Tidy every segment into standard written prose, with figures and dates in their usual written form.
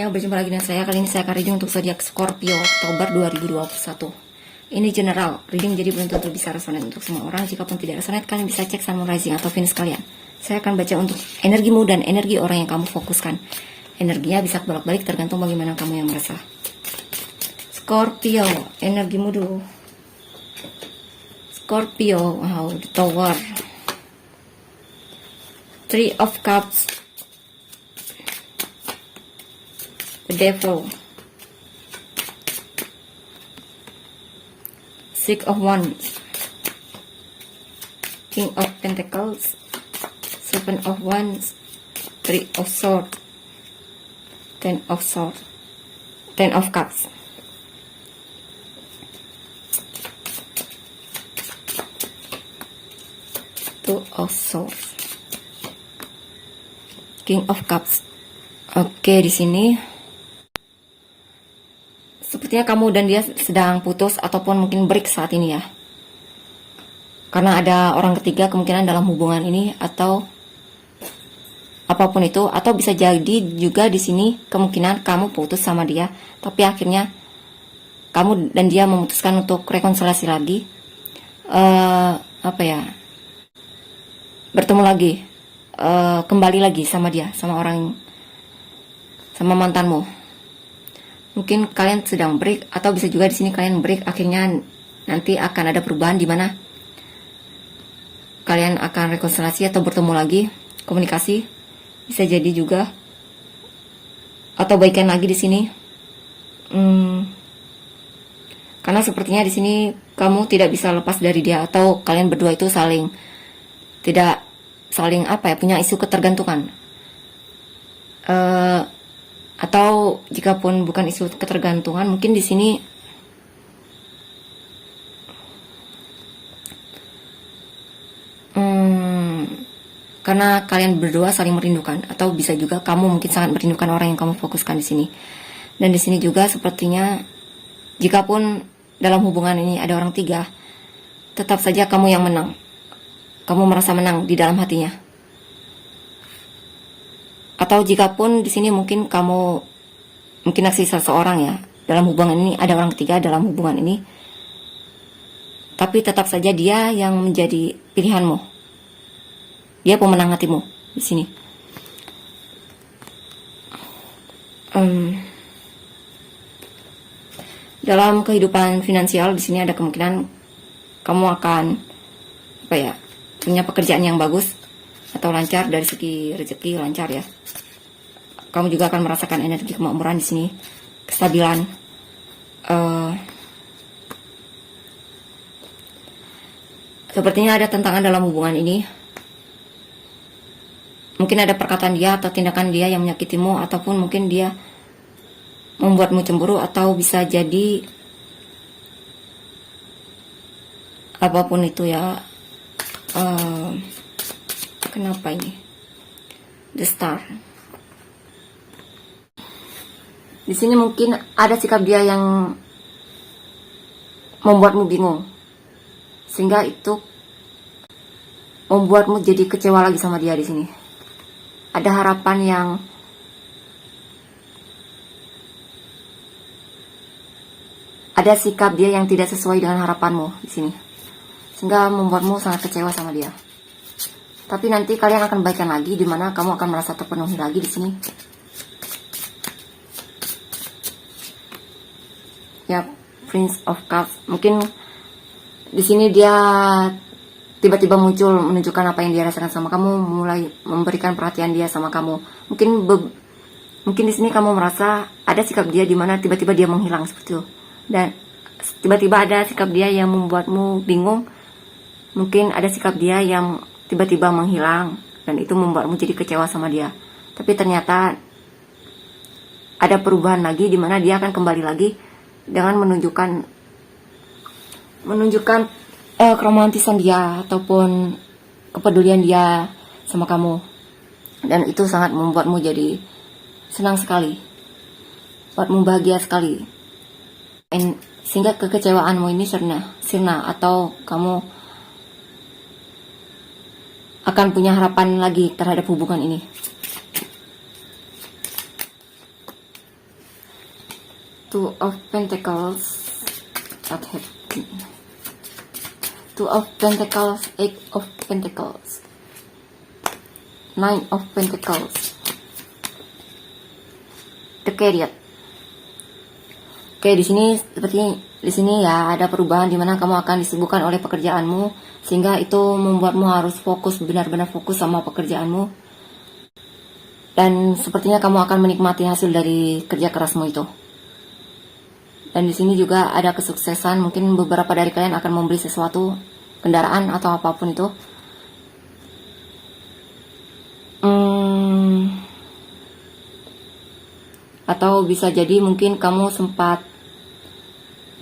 semuanya, berjumpa lagi dengan saya. Kali ini saya akan reading untuk zodiak Scorpio Oktober 2021. Ini general reading, jadi belum tentu bisa resonate untuk semua orang. Jikapun tidak resonate, kalian bisa cek Sun, Moon, Rising atau Venus kalian. Saya akan baca untuk energimu dan energi orang yang kamu fokuskan. Energinya bisa bolak-balik tergantung bagaimana kamu yang merasa. Scorpio, energimu dulu. Scorpio, wow, the Tower, Three of Cups, the Devil, Six of Wands, King of Pentacles, Seven of Wands, Three of Swords, Ten of Swords, Ten of Cups. Two of Swords, King of Cups. Oke, di sini sepertinya kamu dan dia sedang putus ataupun mungkin break saat ini ya. Karena ada orang ketiga kemungkinan dalam hubungan ini atau apapun itu, atau bisa jadi juga di sini kemungkinan kamu putus sama dia, tapi akhirnya kamu dan dia memutuskan untuk rekonsiliasi lagi. Bertemu lagi, kembali lagi sama dia, sama mantanmu. Mungkin kalian sedang break, atau bisa juga di sini kalian break, akhirnya nanti akan ada perubahan di mana kalian akan rekonsiliasi atau bertemu lagi, komunikasi bisa jadi juga, atau baikan lagi di sini. Karena sepertinya di sini kamu tidak bisa lepas dari dia, atau kalian berdua itu punya isu ketergantungan. Atau jika pun bukan isu ketergantungan, mungkin di sini karena kalian berdua saling merindukan, atau bisa juga kamu mungkin sangat merindukan orang yang kamu fokuskan di sini. Dan di sini juga sepertinya jikapun dalam hubungan ini ada orang tiga, tetap saja kamu yang menang. Kamu merasa menang di dalam hatinya. Atau jikapun di sini mungkin naksir seseorang ya, dalam hubungan ini ada orang ketiga dalam hubungan ini, tapi tetap saja dia yang menjadi pilihanmu. Dia pemenang hatimu di sini. Dalam kehidupan finansial di sini ada kemungkinan kamu akan punya pekerjaan yang bagus atau lancar dari segi rezeki, lancar ya. Kamu juga akan merasakan energi kemakmuran di sini, kestabilan. Sepertinya ada tantangan dalam hubungan ini. Mungkin ada perkataan dia atau tindakan dia yang menyakitimu, ataupun mungkin dia membuatmu cemburu, atau bisa jadi apapun itu ya. Kenapa ini? The Star. Di sini mungkin ada sikap dia yang membuatmu bingung, sehingga itu membuatmu jadi kecewa lagi sama dia di sini. Ada harapan yang ada sikap dia yang tidak sesuai dengan harapanmu di sini, sehingga membuatmu sangat kecewa sama dia. Tapi nanti kalian akan baikan lagi, di mana kamu akan merasa terpenuhi lagi di sini. Ya, Prince of Cups. Mungkin di sini dia tiba-tiba muncul menunjukkan apa yang dia rasakan sama kamu, mulai memberikan perhatian dia sama kamu. Mungkin di sini kamu merasa ada sikap dia di mana tiba-tiba dia menghilang seperti itu. Dan tiba-tiba ada sikap dia yang membuatmu bingung. Mungkin ada sikap dia yang tiba-tiba menghilang, dan itu membuatmu jadi kecewa sama dia. Tapi ternyata ada perubahan lagi, di mana dia akan kembali lagi dengan menunjukkan keromantisan dia ataupun kepedulian dia sama kamu. Dan itu sangat membuatmu jadi senang sekali, buatmu bahagia sekali. Sehingga kekecewaanmu ini sirna, atau kamu akan punya harapan lagi terhadap hubungan ini. Two of Pentacles, what happened? Two of Pentacles, Eight of Pentacles, Nine of Pentacles, The Chariot. Oke, di sini ya ada perubahan di mana kamu akan disibukkan oleh pekerjaanmu, sehingga itu membuatmu harus fokus, benar-benar fokus sama pekerjaanmu. Dan sepertinya kamu akan menikmati hasil dari kerja kerasmu itu. Dan di sini juga ada kesuksesan, mungkin beberapa dari kalian akan membeli sesuatu, kendaraan atau apapun itu. Atau bisa jadi mungkin kamu sempat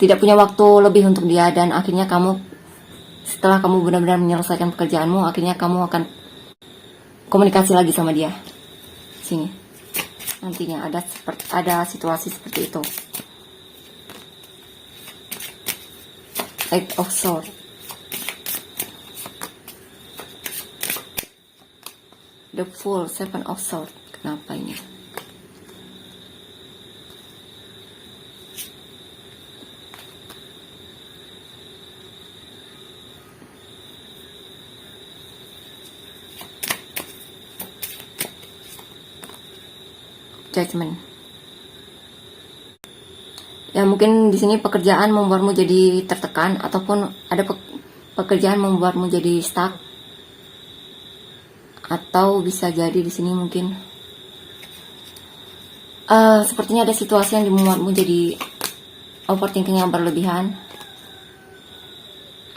tidak punya waktu lebih untuk dia, dan akhirnya kamu, setelah kamu benar-benar menyelesaikan pekerjaanmu, akhirnya kamu akan komunikasi lagi sama dia. Sini nantinya ada situasi seperti itu. Eight of Swords, The Fool, Seven of Swords. Kenapa ini? Judgment. Ya, mungkin di sini pekerjaan membuatmu jadi tertekan, ataupun ada pekerjaan membuatmu jadi stuck, atau bisa jadi di sini mungkin sepertinya ada situasi yang membuatmu jadi overthinking yang berlebihan.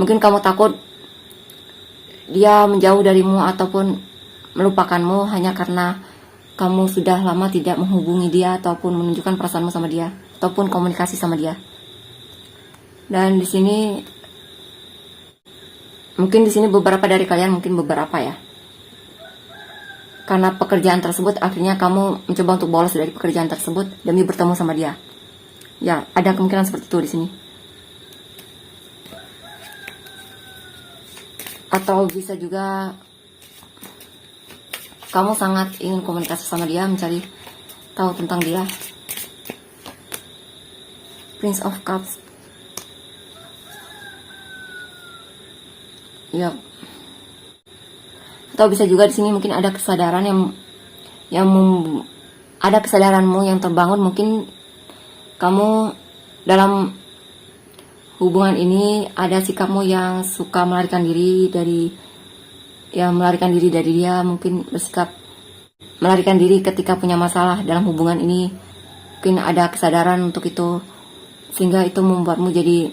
Mungkin kamu takut dia menjauh darimu ataupun melupakanmu hanya karena kamu sudah lama tidak menghubungi dia ataupun menunjukkan perasaanmu sama dia ataupun komunikasi sama dia. Dan di sini mungkin beberapa dari kalian, mungkin beberapa ya, karena pekerjaan tersebut akhirnya kamu mencoba untuk bolos dari pekerjaan tersebut demi bertemu sama dia. Ya, ada kemungkinan seperti itu di sini. Atau bisa juga kamu sangat ingin komunikasi sama dia, mencari tahu tentang dia. Prince of Cups. Ya. Atau bisa juga di sini mungkin ada kesadaran ada kesadaranmu yang terbangun. Mungkin kamu dalam hubungan ini ada sikapmu yang suka melarikan diri dari dia, mungkin bersikap melarikan diri ketika punya masalah dalam hubungan ini. Mungkin ada kesadaran untuk itu, sehingga itu membuatmu jadi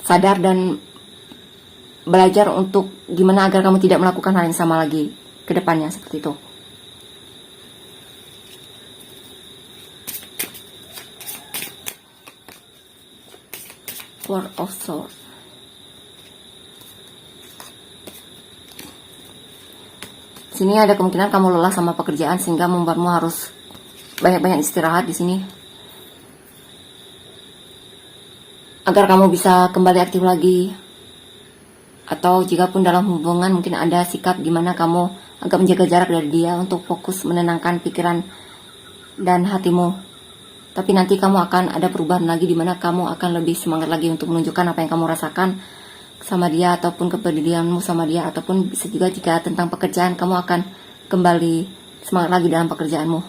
sadar dan belajar untuk gimana agar kamu tidak melakukan hal yang sama lagi ke depannya, seperti itu. Four of Swords. Sini ada kemungkinan kamu lelah sama pekerjaan sehingga membuatmu harus banyak-banyak istirahat di sini, agar kamu bisa kembali aktif lagi. Atau jika pun dalam hubungan mungkin ada sikap dimana kamu agak menjaga jarak dari dia untuk fokus menenangkan pikiran dan hatimu. Tapi nanti kamu akan ada perubahan lagi dimana kamu akan lebih semangat lagi untuk menunjukkan apa yang kamu rasakan sama dia, ataupun kepedulianmu sama dia. Ataupun bisa juga jika tentang pekerjaan, kamu akan kembali semangat lagi dalam pekerjaanmu.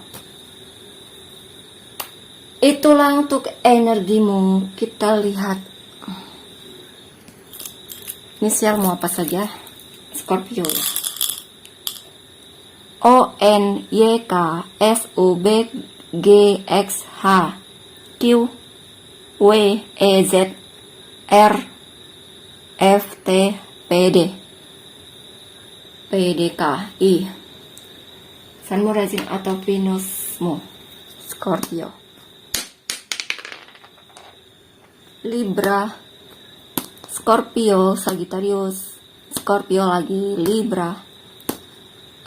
Itulah untuk energimu. Kita lihat inisialmu apa saja. Scorpio. ONYKSUBGXH QWEZRFTPD PDKI. Sunmu, Rising atau Venusmu. Scorpio. Libra, Scorpio, Sagittarius, Scorpio lagi, Libra,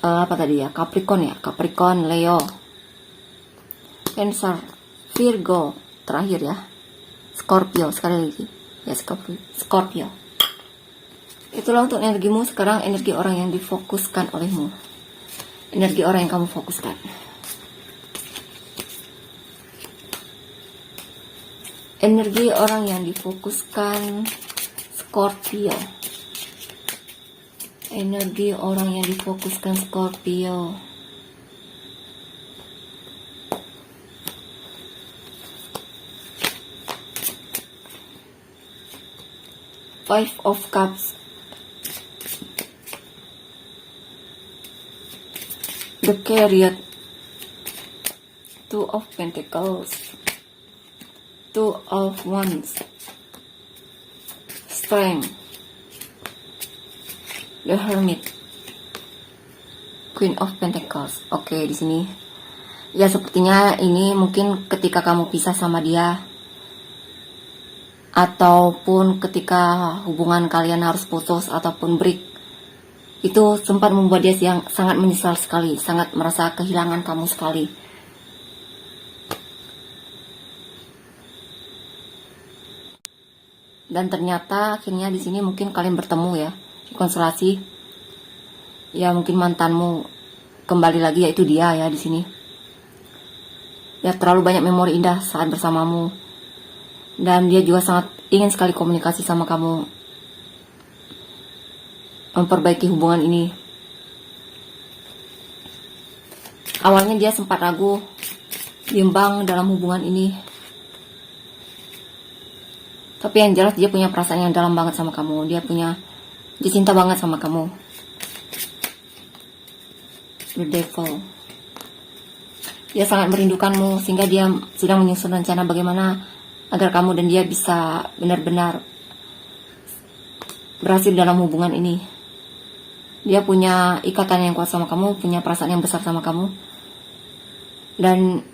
apa tadi ya, Capricorn, Leo, Cancer, Virgo, terakhir ya, Scorpio, sekali lagi ya, Scorpio. Itulah untuk energimu sekarang, energi orang yang difokuskan olehmu, energi orang yang kamu fokuskan. Energi orang yang difokuskan Scorpio. Energi orang yang difokuskan Scorpio. Five of Cups. The Chariot. Two of Pentacles. Two of Wands. Strength. The Hermit. Queen of Pentacles. Oke, di sini. Ya, sepertinya ini mungkin ketika kamu pisah sama dia, ataupun ketika hubungan kalian harus putus ataupun break, itu sempat membuat dia yang sangat menyesal sekali, sangat merasa kehilangan kamu sekali. Dan ternyata akhirnya di sini mungkin kalian bertemu ya, konsultasi. Ya mungkin mantanmu kembali lagi, yaitu dia ya di sini. Ya terlalu banyak memori indah saat bersamamu. Dan dia juga sangat ingin sekali komunikasi sama kamu, memperbaiki hubungan ini. Awalnya dia sempat ragu, bimbang dalam hubungan ini. Tapi yang jelas dia punya perasaan yang dalam banget sama kamu. Dia cinta banget sama kamu. The Devil. Dia sangat merindukanmu, sehingga dia sedang menyusun rencana bagaimana agar kamu dan dia bisa benar-benar berhasil dalam hubungan ini. Dia punya ikatan yang kuat sama kamu, punya perasaan yang besar sama kamu. Dan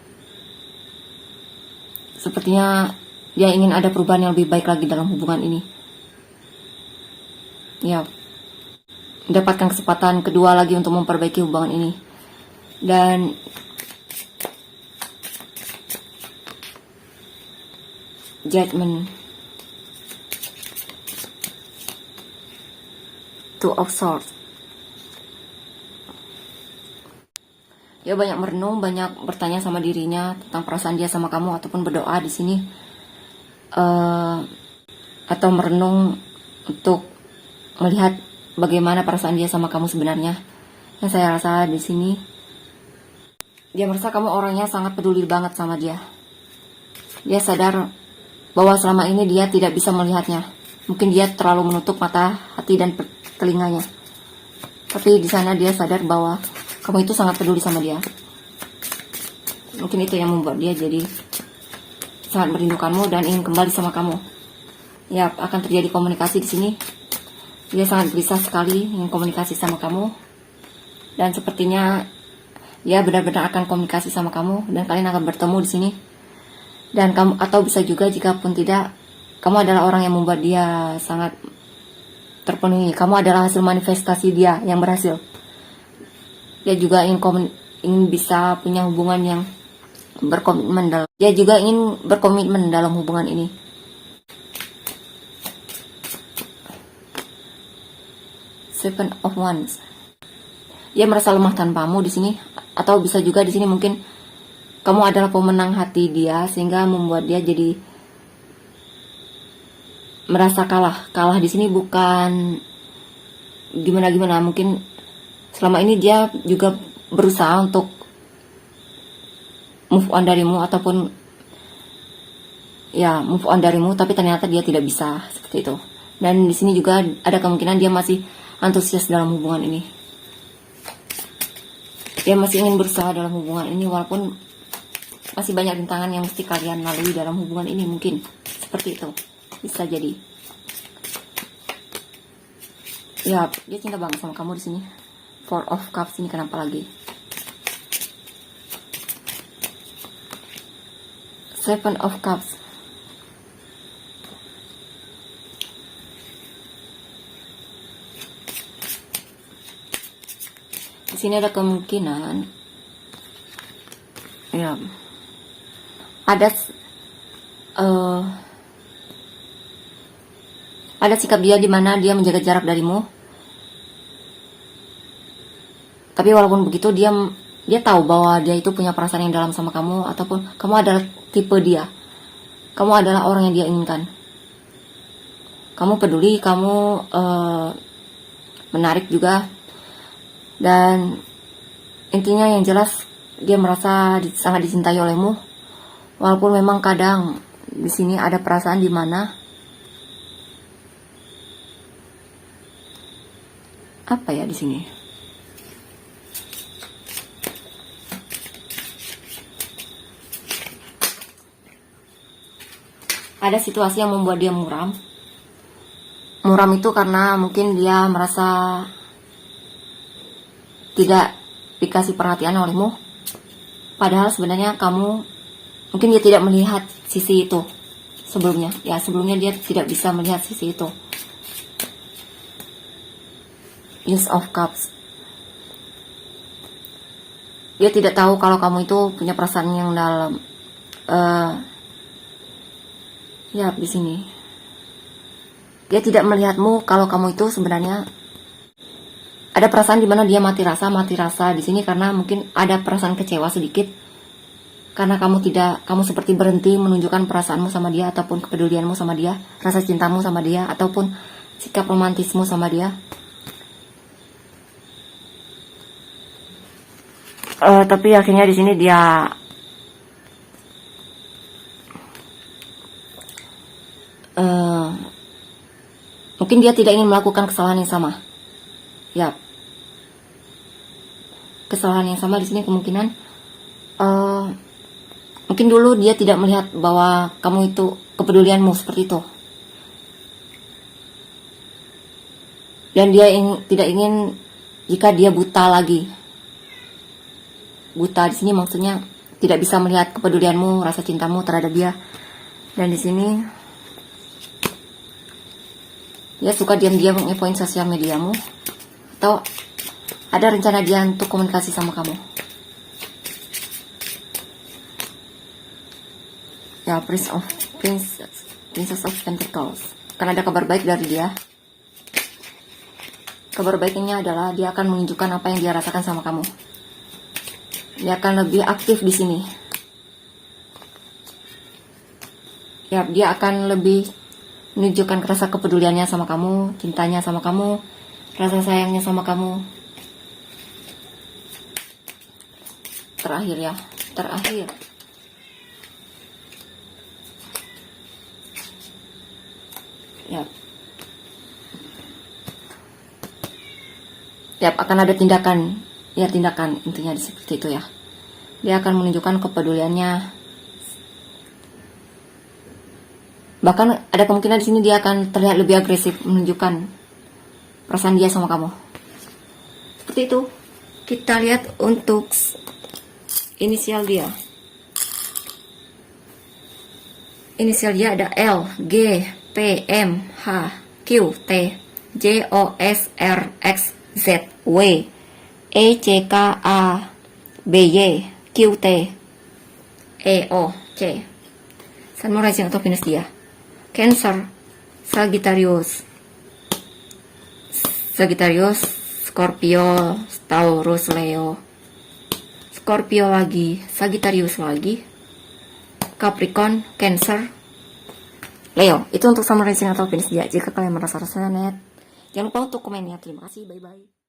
sepertinya dia ingin ada perubahan yang lebih baik lagi dalam hubungan ini. Ya, mendapatkan kesempatan kedua lagi untuk memperbaiki hubungan ini. Dan Judgment. Two of Swords. Dia banyak merenung, banyak bertanya sama dirinya tentang perasaan dia sama kamu, ataupun berdoa di sini. Atau merenung untuk melihat bagaimana perasaan dia sama kamu sebenarnya. Yang saya rasa di sini, dia merasa kamu orangnya sangat peduli banget sama dia. Dia sadar bahwa selama ini dia tidak bisa melihatnya. Mungkin dia terlalu menutup mata, hati, dan telinganya. Tapi di sana dia sadar bahwa kamu itu sangat peduli sama dia. Mungkin itu yang membuat dia jadi sangat merindukanmu dan ingin kembali sama kamu. Ya, akan terjadi komunikasi di sini. Dia sangat gelisah sekali ingin komunikasi sama kamu. Dan sepertinya dia benar-benar akan komunikasi sama kamu dan kalian akan bertemu di sini. Dan kamu, atau bisa juga jika pun tidak, kamu adalah orang yang membuat dia sangat terpenuhi. Kamu adalah hasil manifestasi dia yang berhasil. Dia juga ingin bisa punya hubungan yang berkomitmen dalam. Dia juga ingin berkomitmen dalam hubungan ini. Seven of Wands. Dia merasa lemah tanpamu di sini, atau bisa juga di sini mungkin kamu adalah pemenang hati dia, sehingga membuat dia jadi merasa kalah. Kalah di sini bukan gimana-gimana, mungkin selama ini dia juga berusaha untuk move on darimu, ataupun ya move on darimu, tapi ternyata dia tidak bisa seperti itu. Dan di sini juga ada kemungkinan dia masih antusias dalam hubungan ini. Dia masih ingin berusaha dalam hubungan ini, walaupun masih banyak rintangan yang mesti kalian lalui dalam hubungan ini. Mungkin seperti itu, bisa jadi. Ya, dia cinta banget sama kamu di sini. Four of Cups ini kenapa lagi? Seven of Cups. Di sini ada kemungkinan, ya, ada sikap dia di mana dia menjaga jarak darimu. Tapi walaupun begitu, dia tahu bahwa dia itu punya perasaan yang dalam sama kamu, ataupun kamu adalah tipe dia. Kamu adalah orang yang dia inginkan. Kamu peduli, kamu menarik juga. Dan intinya yang jelas dia merasa sangat dicintai olehmu. Walaupun memang kadang di sini ada perasaan di mana apa ya di sini? Ada situasi yang membuat dia muram. Muram itu karena mungkin dia merasa tidak dikasih perhatian olehmu. Padahal sebenarnya kamu, mungkin dia tidak melihat sisi itu sebelumnya. Ya, sebelumnya dia tidak bisa melihat sisi itu. Ace of Cups. Dia tidak tahu kalau kamu itu punya perasaan yang dalam. Ya, di sini. Dia tidak melihatmu kalau kamu itu sebenarnya ada perasaan di mana dia mati rasa di sini karena mungkin ada perasaan kecewa sedikit karena kamu seperti berhenti menunjukkan perasaanmu sama dia ataupun kepedulianmu sama dia, rasa cintamu sama dia ataupun sikap romantismu sama dia. Tapi akhirnya di sini dia mungkin dia tidak ingin melakukan kesalahan yang sama. Ya, kesalahan yang sama di sini kemungkinan mungkin dulu dia tidak melihat bahwa kamu itu kepedulianmu seperti itu, dan dia tidak ingin jika dia buta lagi. Buta di sini maksudnya tidak bisa melihat kepedulianmu, rasa cintamu terhadap dia, dan di sini dia suka diam-diam ngepoin sosial mediamu atau ada rencana dia untuk komunikasi sama kamu. Ya, Princess of Pentacles. Karena ada kabar baik dari dia. Kabar baiknya adalah dia akan menunjukkan apa yang dia rasakan sama kamu. Dia akan lebih aktif di sini. Ya, dia akan lebih menunjukkan rasa kepeduliannya sama kamu, cintanya sama kamu, rasa sayangnya sama kamu. Terakhir. Yap, akan ada tindakan intinya seperti itu ya. Dia akan menunjukkan kepeduliannya. Bahkan ada kemungkinan di sini dia akan terlihat lebih agresif menunjukkan perasaan dia sama kamu. Seperti itu. Kita lihat untuk inisial dia. Inisial dia ada L, G, P, M, H, Q, T, J, O, S, R, X, Z, W, E, C, K, A, B, Y, Q, T, E, O, C. Sun, Moon, Rising atau Venus dia. Cancer, Sagittarius, Scorpio, Taurus, Leo, Scorpio lagi, Sagittarius lagi, Capricorn, Cancer, Leo. Itu untuk Sun, Moon, Rising atau Venus dia. Jika kalian merasa rasanya net, jangan lupa untuk komen ya. Terima kasih, bye-bye.